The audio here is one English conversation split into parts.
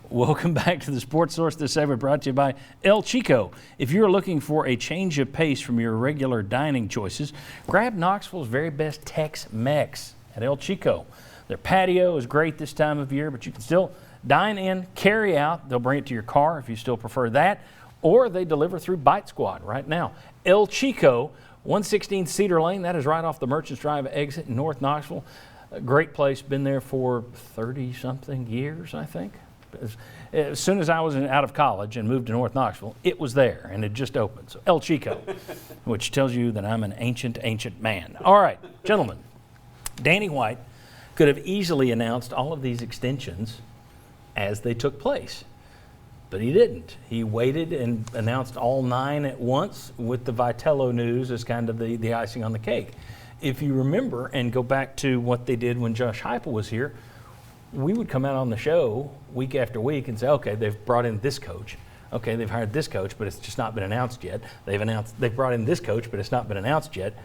Welcome back to the Sports Source. This segment brought to you by El Chico. If you're looking for a change of pace from your regular dining choices, grab Knoxville's very best Tex-Mex at El Chico. Their patio is great this time of year, but you can still dine in, carry out. They'll bring it to your car if you still prefer that, or they deliver through Bite Squad right now. El Chico, 116 Cedar Lane. That is right off the Merchants Drive exit in North Knoxville. A great place. Been there for 30-something years, I think. As soon as I was out of college and moved to North Knoxville, it was there, and it just opened. So El Chico, which tells you that I'm an ancient man. All right, gentlemen, Danny White could have easily announced all of these extensions as they took place, but he didn't. He waited and announced all 9 at once with the Vitello news as kind of the icing on the cake. If you remember and go back to what they did when Josh Heupel was here, we would come out on the show week after week and say, okay, they've brought in this coach. Okay, they've hired this coach, but it's just not been announced yet. They've brought in this coach, but it's not been announced yet.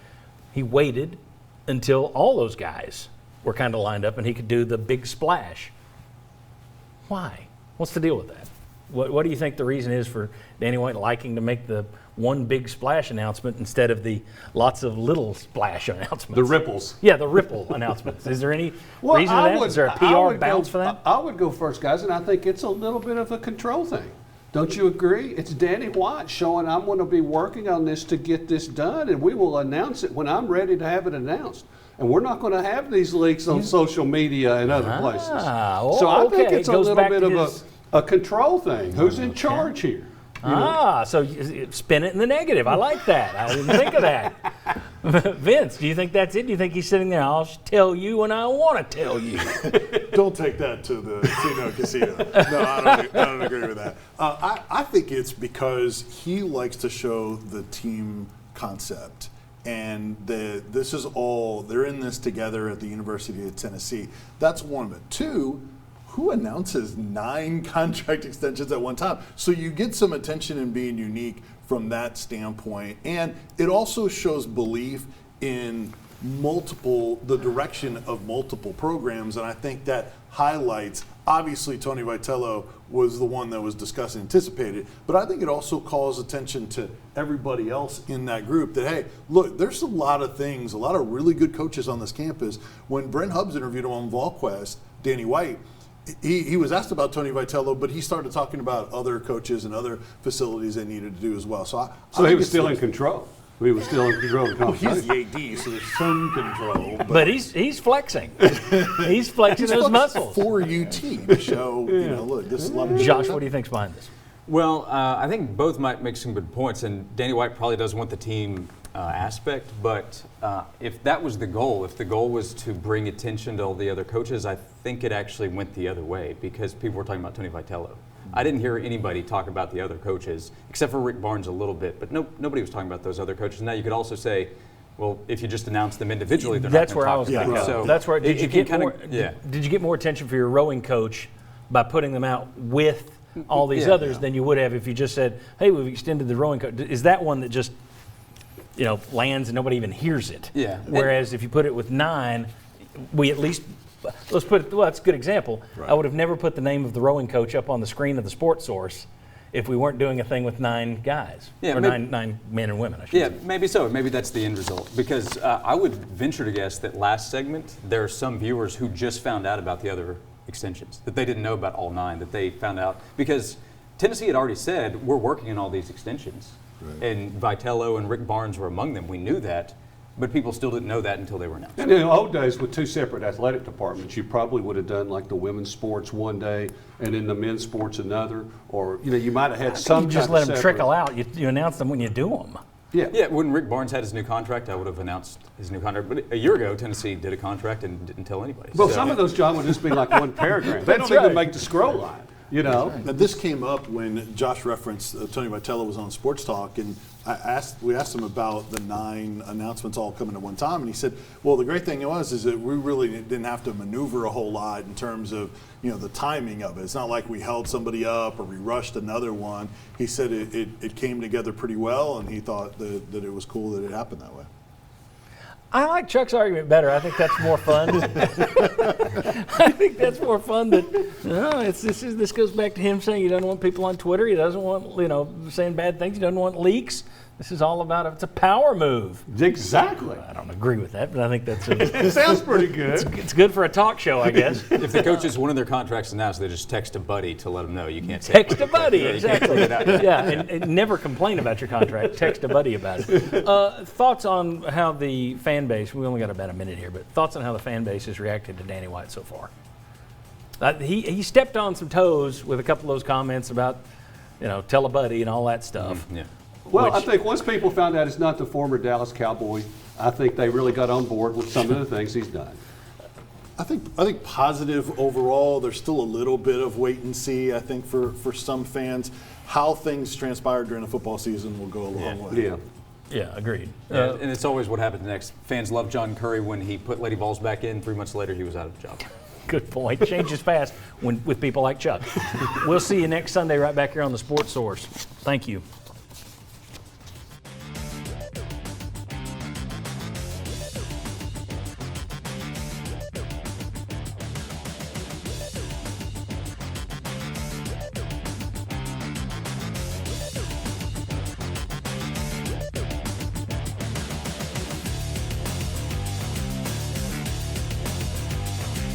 He waited until all those guys were kind of lined up and he could do the big splash. Why? What's the deal with that? What do you think the reason is for Danny White liking to make the one big splash announcement instead of the lots of little splash announcements? The ripples. Yeah, the ripple announcements. Is there any reason for that? Is there a PR bounce for that? I would go first, guys, and I think it's a little bit of a control thing. Don't you agree? It's Danny White showing I'm going to be working on this to get this done, and we will announce it when I'm ready to have it announced. And we're not going to have these leaks on social media and other places. So I think it's a little bit of a control thing. Who's in charge here? So you spin it in the negative. I like that. I didn't think of that. Vince, do you think that's it? Do you think he's sitting there, I'll tell you when I want to tell you? Don't take that to the casino. No, I don't agree with that. I think it's because he likes to show the team concept. And this is all, they're in this together at the University of Tennessee. That's one of it. 2, who announces 9 contract extensions at one time? So you get some attention in being unique from that standpoint. And it also shows belief in the direction of multiple programs. And I think that highlights, obviously Tony Vitello was the one that was discussed and anticipated, but I think it also calls attention to everybody else in that group that, hey, look, there's a lot of things, a lot of really good coaches on this campus. When Brent Hubbs interviewed him on VolQuest, Danny White, he was asked about Tony Vitello, but he started talking about other coaches and other facilities they needed to do as well. So he was still in control. We were still in control of the conversation. Well, he's the AD, so there's some control. But he's flexing. He's flexing those muscles. For UT to show, look, this is a lot of Josh, what do you think's behind this? Well, I think both might make some good points, and Danny White probably does want the team aspect, but if that was the goal, if the goal was to bring attention to all the other coaches, I think it actually went the other way because people were talking about Tony Vitello. I didn't hear anybody talk about the other coaches, except for Rick Barnes a little bit, but nobody was talking about those other coaches. Now you could also say, well, if you just announce them individually, they're that's not going to talk about it. So that's where did you get more attention for your rowing coach by putting them out with all these others than you would have if you just said, hey, we've extended the rowing coach? Is that one that just lands and nobody even hears it? Yeah. Whereas if you put it with 9, we at least let's put it. Well, that's a good example. Right. I would have never put the name of the rowing coach up on the screen of the Sports Source if we weren't doing a thing with 9 guys, or nine men and women, I should say. Maybe so. Maybe that's the end result. Because I would venture to guess that last segment, there are some viewers who just found out about the other extensions, that they didn't know about all 9, that they found out. Because Tennessee had already said, we're working on all these extensions. Right. And Vitello and Rick Barnes were among them. We knew that. But people still didn't know that until they were announced. And in the old days, with 2 separate athletic departments, you probably would have done like the women's sports one day and then the men's sports another, or you might have had some. You just let them trickle out. You announce them when you do them. Yeah. When Rick Barnes had his new contract, I would have announced his new contract. But a year ago, Tennessee did a contract and didn't tell anybody. Well, some of those, John, would just be like one paragraph. They don't even make the scroll line. Now, this came up when Josh referenced Tony Vitello was on Sports Talk, and we asked him about the 9 announcements all coming at one time, and he said, well, the great thing is that we really didn't have to maneuver a whole lot in terms of the timing of it. It's not like we held somebody up or we rushed another one. He said it came together pretty well, and he thought that it was cool that it happened that way. I like Chuck's argument better. I think that's more fun. I think that's more fun than, no, this goes back to him saying he doesn't want people on Twitter. He doesn't want, saying bad things. He doesn't want leaks. This is all about, it's a power move. Exactly. I don't agree with that, but I think that's It sounds pretty good. it's good for a talk show, I guess. If the coaches wanted their contracts announced, they just text a buddy to let them know you can't say Text a buddy, Yeah, you can't exactly. put it out. Yeah, and never complain about your contract. Text a buddy about it. Thoughts on how the fan base, we only got about a minute here, but thoughts on how the fan base has reacted to Danny White so far? He stepped on some toes with a couple of those comments about, tell a buddy and all that stuff. Yeah. Well, I Which- think once people found out it's not the former Dallas Cowboy, I think they really got on board with some of the things he's done. I think positive overall. There's still a little bit of wait and see. I think for some fans, how things transpire during the football season will go a long way. Yeah. Yeah, agreed. Yeah, and it's always what happens next. Fans love John Curry when he put Lady Balls back in. 3 months later, he was out of the job. Good point. Changes fast with people like Chuck. We'll see you next Sunday right back here on the Sports Source. Thank you.